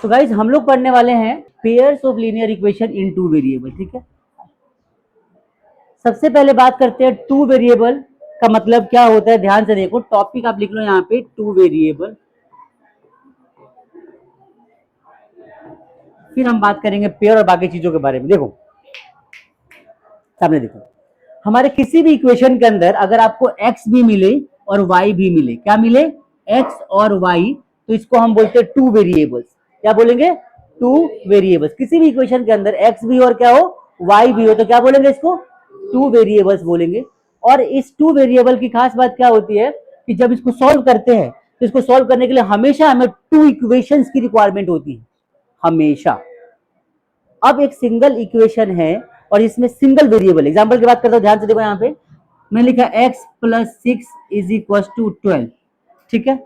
तो गाइज हम लोग पढ़ने वाले हैं pairs of linear equation in two variable. ठीक है, सबसे पहले बात करते हैं टू वेरिएबल का मतलब क्या होता है। ध्यान से देखो, टॉपिक आप लिख लो यहाँ पे टू वेरिएबल, फिर हम बात करेंगे पेयर और बाकी चीजों के बारे में। देखो सामने देखो, हमारे किसी भी इक्वेशन के अंदर अगर आपको x भी मिले और y भी मिले, क्या मिले, x और y, तो इसको हम बोलते हैं टू वेरिएबल्स। क्या बोलेंगे, टू वेरिएबल्स। किसी भी इक्वेशन के अंदर x भी और क्या हो, y भी हो, तो क्या बोलेंगे, इसको टू वेरिएबल्स बोलेंगे। और इस टू वेरिएबल की खास बात क्या होती है कि जब इसको सॉल्व करते हैं तो इसको सॉल्व करने के लिए हमेशा हमें टू इक्वेशंस की रिक्वायरमेंट होती है, हमेशा। अब एक सिंगल इक्वेशन है और इसमें सिंगल वेरिएबल, एग्जांपल की बात करता हूं, ध्यान से देखो, यहाँ पे मैंने लिखा x plus 6 is equal to 12। ठीक है,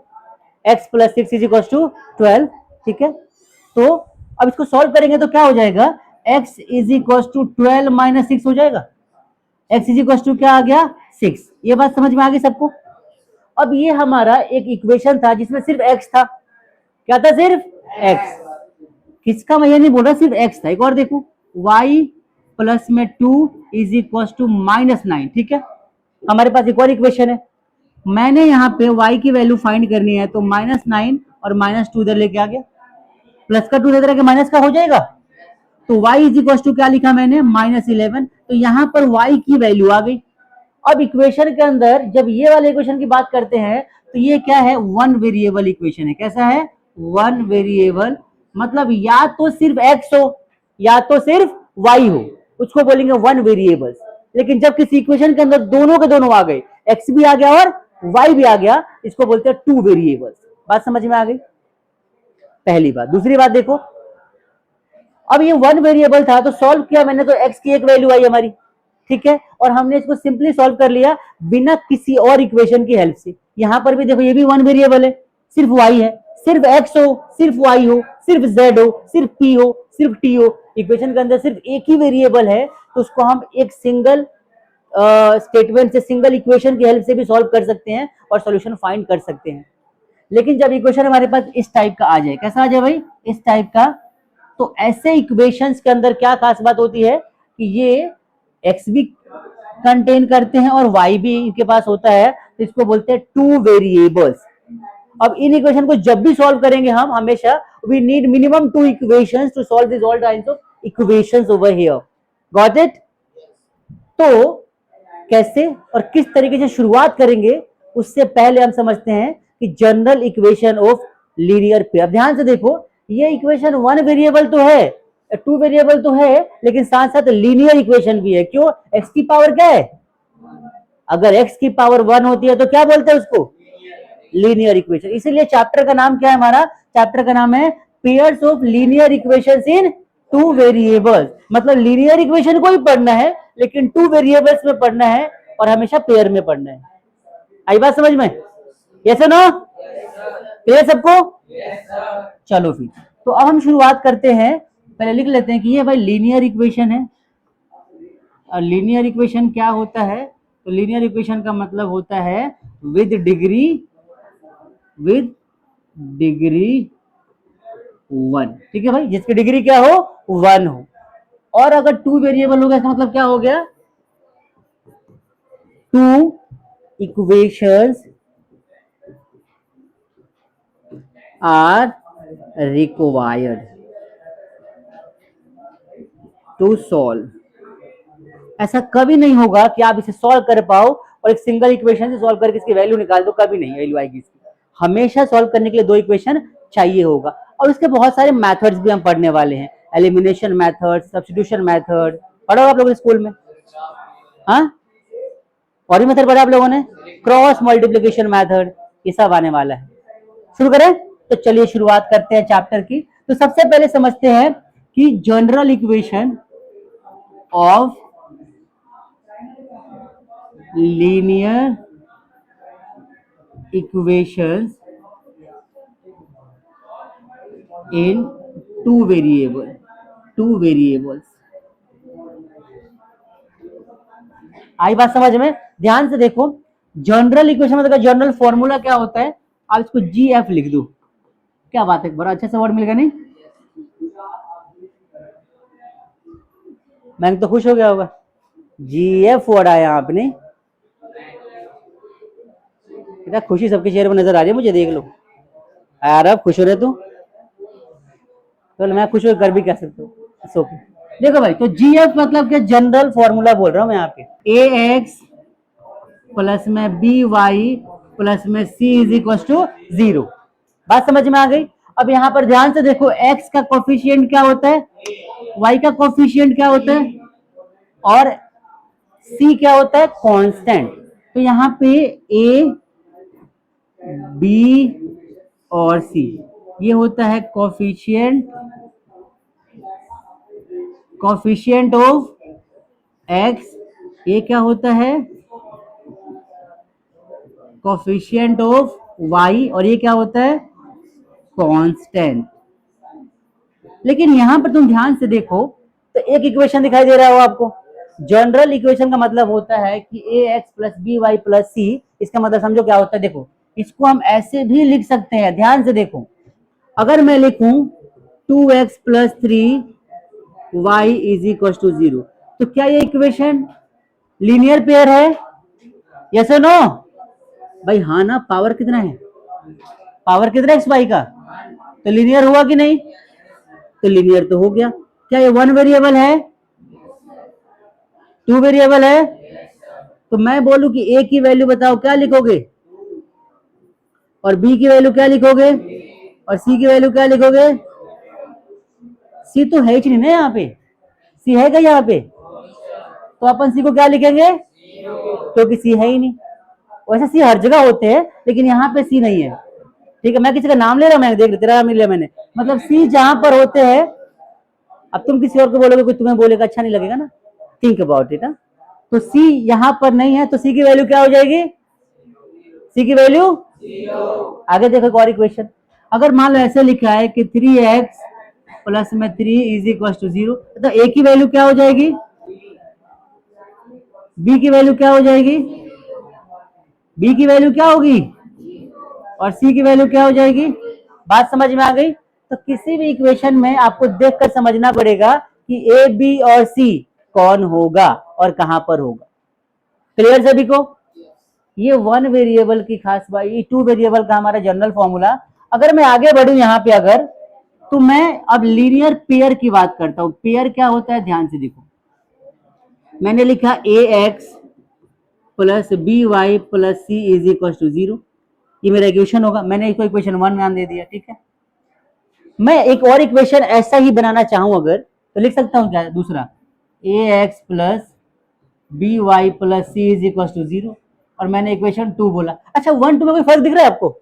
x plus 6 is equal to 12। ठीक है, तो अब इसको सॉल्व करेंगे तो क्या हो जाएगा, x is equal to 12 minus 6 हो जाएगा। x इज इक्वल टू क्या आ गया, 6। ये बात समझ में आ गई सबको। अब ये हमारा एक इक्वेशन था जिसमें सिर्फ x था। क्या था, सिर्फ x। किसका, मैं ये नहीं बोल रहा, सिर्फ x था। एक और देखो, y प्लस में 2 इज इक्वल टू -9। ठीक है, हमारे पास एक और इक्वेशन है। मैंने यहाँ पे y की वैल्यू फाइंड करनी है, तो -9 और -2 इधर लेके आ गया, प्लस का 2 इधर के माइनस का हो जाएगा, तो y इज इक्वल टू क्या लिखा मैंने, -11। तो यहाँ पर y की वैल्यू आ गई। अब इक्वेशन के अंदर जब ये वाले इक्वेशन की बात करते हैं तो ये क्या है, वन वेरिएबल इक्वेशन है। कैसा है, वन वेरिएबल, मतलब या तो सिर्फ x हो या तो सिर्फ y हो, उसको बोलेंगे वन वेरिएबल्स। लेकिन जब किसी इक्वेशन के अंदर दोनों के दोनों आ गए, x भी आ गया और y भी आ गया, इसको बोलते हैं टू वेरिएबल्स। बात समझ में आ गई, पहली बात। दूसरी बात देखो, अब ये वन वेरिएबल था तो सॉल्व किया मैंने, तो x की एक वैल्यू आई हमारी। ठीक है, और हमने इसको सिंपली सॉल्व कर लिया बिना किसी और इक्वेशन की हेल्प से। यहां पर भी देखो, ये भी वन वेरिएबल है, सिर्फ y है, सिर्फ x हो, सिर्फ y हो, सिर्फ z हो, सिर्फ p हो, सिर्फ t हो, इक्वेशन के अंदर सिर्फ एक ही वेरिएबल है, तो उसको हम एक सिंगल स्टेटमेंट से, सिंगल इक्वेशन की हेल्प से भी सॉल्व कर सकते हैं और सॉल्यूशन फाइंड कर सकते हैं। लेकिन जब इक्वेशन हमारे पास इस टाइप का आ जाए, कैसा आ जाए भाई, इस टाइप का, तो ऐसे इक्वेशंस के अंदर क्या खास बात होती है कि ये x भी कंटेन करते हैं और y भी इनके पास होता है, तो इसको बोलते हैं टू वेरिएबल्स। अब इन इक्वेशन को जब भी सॉल्व करेंगे हम, हमेशा we need minimum two equations to solve this all kinds of equations over here. Got it. तो कैसे और किस तरीके से शुरुआत करेंगे, उससे पहले हम समझते हैं कि general equation of linear pair. ध्यान से देखो, ये इक्वेशन वन वेरिएबल तो है, टू वेरिएबल तो है, लेकिन साथ साथ लीनियर इक्वेशन भी है। क्यों, x की पावर क्या है, अगर x की पावर 1 होती है तो क्या बोलते हैं उसको, लीनियर इक्वेशन। इसीलिए चैप्टर का नाम क्या है हमारा, चैप्टर का नाम है pairs of linear equations in two variables. मतलब लीनियर इक्वेशन को ही पढ़ना है, लेकिन टू वेरिएबल्स में पढ़ना है और हमेशा पेयर में पढ़ना है। आई बात समझ में, यस और नो, क्लियर सबको? चलो फिर, तो अब हम शुरुआत करते हैं। पहले लिख लेते हैं कि ये भाई लीनियर इक्वेशन है। और लीनियर इक्वेशन क्या होता है, तो लीनियर इक्वेशन का मतलब होता है विद डिग्री 1। ठीक है भाई, जिसकी डिग्री क्या हो, 1 हो। और अगर टू वेरिएबल हो गया, इसका मतलब क्या हो गया, two equations are required to solve. ऐसा कभी नहीं होगा कि आप इसे सॉल्व कर पाओ और एक सिंगल इक्वेशन से सॉल्व करके इसकी वैल्यू निकाल दो, कभी नहीं वैल्यू आएगी इसकी। हमेशा सॉल्व करने के लिए दो इक्वेशन चाहिए होगा। और उसके बहुत सारे मेथड्स भी हम पढ़ने वाले हैं, एलिमिनेशन मेथड, सब्स्टिट्यूशन मेथड, पढ़ा आप लोगों ने स्कूल में, हाँ, और ही मेथड पढ़ा आप लोगों ने, क्रॉस मल्टीप्लिकेशन मेथड, ये सब आने वाला है। शुरू करें, तो चलिए शुरुआत करते हैं चैप्टर की। तो सबसे पहले समझते हैं कि general equation of linear equations in two variables. आई बात समझ में, ध्यान से देखो, जनरल इक्वेशन मतलब जनरल फॉर्मूला क्या होता है, आप इसको GF लिख दो। क्या बात है, बड़ा अच्छा सा वर्ड मिलेगा नहीं, मैं तो खुश हो गया होगा। GF वर्ड आया आपने, बेटा खुशी सबके चेहरे पर नजर आ रही है मुझे, देख लो यार, अब खुश हो रहे तू, तो मैं खुश हो कर भी कह सकता हूँ। देखो भाई, तो GF मतलब क्या, जनरल फॉर्मूला बोल रहा हूँ मैं यहाँ पे, AX प्लस में BY प्लस में C इज इक्वल टू 0। बात समझ में आ गई। अब यहाँ पर ध्यान से देखो, X का कोफिशिएंट क्या होता है, Y का कोफिशिएंट क्या होता है, और C क्या होता है, कांस्टेंट। तो यहाँ पे A, B और C ये होता है कोफिशिएंट ऑफ X, ये क्या होता है, कोफिशिएंट ऑफ Y, और ये क्या होता है, कांस्टेंट। लेकिन यहां पर तुम ध्यान से देखो तो एक इक्वेशन दिखाई दे रहा हो आपको। जनरल इक्वेशन का मतलब होता है कि AX plus BY plus C, इसका मतलब समझो क्या होता है। देखो, इसको हम ऐसे भी लिख सकते हैं, ध्यान से देखो, अगर मैं लिखूं 2x plus 3y is equal to 0, तो क्या ये इक्वेशन लीनियर पेयर है, यस और नो? भाई हाँ ना, पावर कितना है, पावर कितना है xy का, तो लीनियर हुआ कि नहीं, तो लीनियर तो हो गया। क्या ये 1 वेरिएबल है, 2 वेरिएबल है? तो मैं बोलूं कि A की वैल्यू बताओ, क्या लिखोगे, और B की वैल्यू क्या लिखोगे, और C की वैल्यू क्या लिखोगे? C तो है ही नहीं ना यहाँ पे, C है क्या यहाँ पे, तो अपन C को क्या लिखेंगे, क्योंकि C है ही नहीं। वैसे C हर जगह होते हैं, लेकिन यहाँ पे C नहीं है। ठीक है, मैं किसी का नाम ले रहा हूँ, मैंने देख तेरा नाम नहीं लिया मैंने, मतलब C जहां पर होते हैं। अब तुम किसी और को बोलोगे, कोई तुम्हें बोलेगा, अच्छा नहीं लगेगा ना, थिंक अबाउट इट। तो C यहां पर नहीं है, तो C की वैल्यू क्या हो जाएगी, C की वैल्यू 0। आगे देखो एक और इक्वेशन, अगर मान लो ऐसे लिखा है कि 3x प्लस में 3 इज इक्वल टू 0, तो A की वैल्यू क्या हो जाएगी, B की वैल्यू क्या हो जाएगी, B की वैल्यू क्या होगी, और C की वैल्यू क्या हो जाएगी। बात समझ में आ गई। तो किसी भी इक्वेशन में आपको देखकर समझना पड़ेगा कि A, B और C कौन होगा और कहां पर होगा। क्लियर सभी को? ये 1 वेरिएबल की खास बात, ये 2 वेरिएबल का हमारा जनरल फॉर्मूला। अगर मैं आगे बढ़ू यहाँ पे, अगर तो मैं अब लीनियर पेयर की बात करता हूं। पेयर क्या होता है, ध्यान से देखो, मैंने लिखा AX plus BY plus C is equal to 0, ये मेरा इक्वेशन होगा। मैंने इसको इक्वेशन 1 नाम दे दिया, ठीक है। मैं एक और इक्वेशन ऐसा ही बनाना चाहूं अगर, तो लिख सकता हूं क्या, दूसरा AX plus BY plus C is equal to 0, और मैंने इक्वेशन 2 बोला। अच्छा, 1 2 में कोई फर्क दिख रहा है आपको,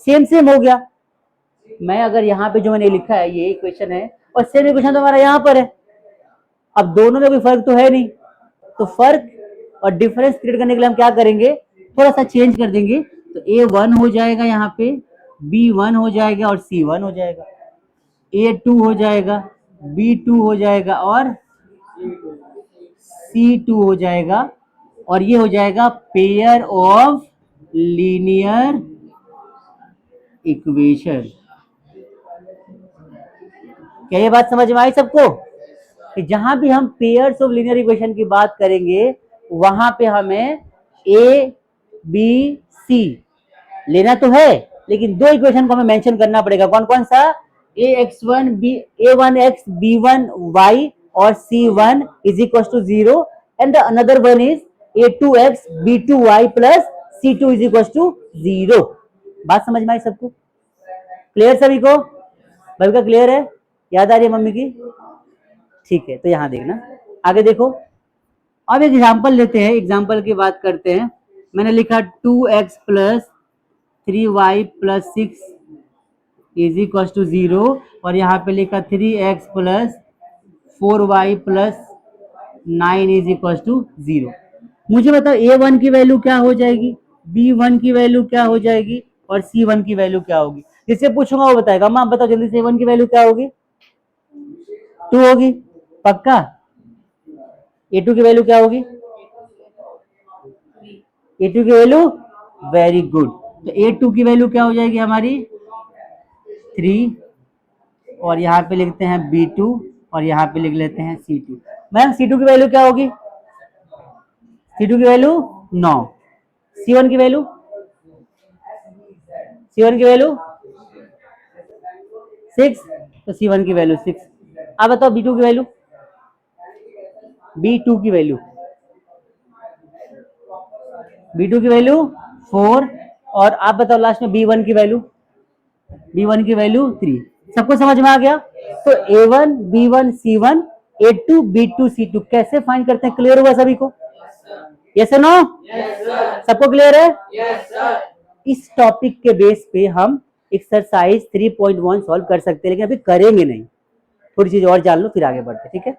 सेम सेम हो गया। मैं अगर यहाँ पे जो मैंने लिखा है ये इक्वेशन है, और सेम इक्वेशन तो हमारा यहाँ पर है, अब दोनों में कोई फर्क तो है नहीं, तो फर्क और डिफरेंस क्रिएट करने के लिए हम क्या करेंगे, थोड़ा सा चेंज कर देंगे। तो A1 हो जाएगा यहाँ पे, B1 हो जाएगा और C1 हो जाएगा, A2 हो जाएगा, B2 हो जाएगा और C2 हो जाएगा, और ये हो जाएगा पेयर ऑफ लीनियर इक्वेशन। क्या ये बात समझ में आई सबको, कि जहां भी हम पेयर्स ऑफ लीनियर इक्वेशन की बात करेंगे, वहां पे हमें A, B, C लेना तो है, लेकिन दो इक्वेशन को हमें मेंशन करना पड़ेगा। कौन कौन सा, A1x B1y और C1 is equal to 0, and the another one is A2x B2y plus C2 is equal to 0। बात समझ में आई सबको, क्लियर सभी को, भाई का क्लियर है, याद आ रही है मम्मी की, ठीक है। तो यहां देखना, आगे देखो, अब एग्जाम्पल लेते हैं, एग्जाम्पल की बात करते हैं। मैंने लिखा 2x plus 3y plus 6 is equal to 0, और यहाँ पे लिखा 3x plus 4y plus 9 is equal to 0। मुझे बताओ A1 की वैल्यू क्या हो जाएगी, B1 की वैल्यू क्या हो जाएगी, और C1 की वैल्यू क्या होगी। जिससे पूछूंगा वो बताएगा। माँ बताओ जल्दी से, A1 की वैल्यू क्या होगी, 2 होगी, पक्का। A2 की वैल्यू क्या होगी, A2 की वैल्यू, वेरी गुड। तो A2 की वैल्यू क्या हो जाएगी हमारी, 3, और यहाँ पे लिखते हैं B2, और यहाँ पे लिख लेते हैं C2। मैम C2 की वैल्यू क्या होगी? C2 की वैल्यू 9, C1 की वैल्यू, C1 की वैल्यू 6, तो C1 की वैल्यू 6। अब बताओ B2 की वैल्यू, B2 की वैल्यू, B2 की वैल्यू 4, और आप बताओ लास्ट में B1 की वैल्यू, B1 की वैल्यू 3। सबको समझ में आ गया? तो A1 B1 C1 A2 B2 C2 कैसे फाइंड करते हैं? क्लियर हुआ सभी को? Yes no? सबको क्लियर है? इस टॉपिक के बेस पे हम एक्सरसाइज 3.1 सॉल्व कर सकते हैं, लेकिन अभी करेंगे नहीं, थोड़ी चीज और जान लो फिर आगे बढ़ते। ठीक है,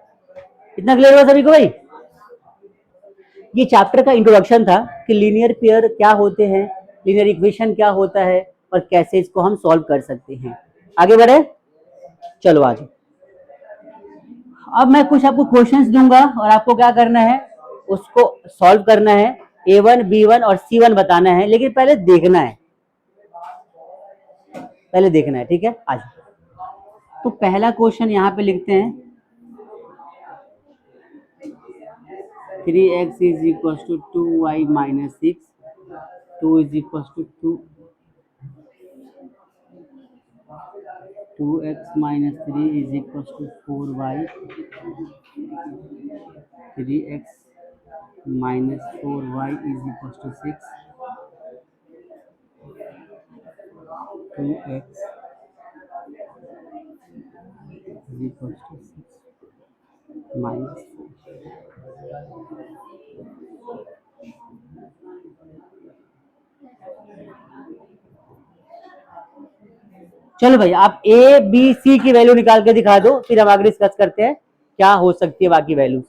इतना क्लियर हुआ सभी को भाई? ये चैप्टर का इंट्रोडक्शन था कि लीनियर पेयर क्या होते हैं, लीनियर इक्वेशन क्या होता है, और कैसे इसको हम सॉल्व कर सकते हैं। आगे बढ़े, चलो आज अब मैं कुछ आपको क्वेश्चंस दूंगा और आपको क्या करना है, उसको सॉल्व करना है। A1 B1 और C1 बताना है, लेकिन पहले देखना है, पहले देखना है। ठीक है, आज तो पहला क्वेश्चन यहाँ पे लिखते हैं 3x is equal to 2y minus 6, 2 is equal to 2x minus 3 is equal to 4y, 3x minus 4y is equal to 6, 2x is equal to 6 minus 4। चलो भाई, आप A B C की वैल्यू निकाल के दिखा दो, फिर हम आगे डिस्कस करते हैं क्या हो सकती है बाकी वैल्यूज।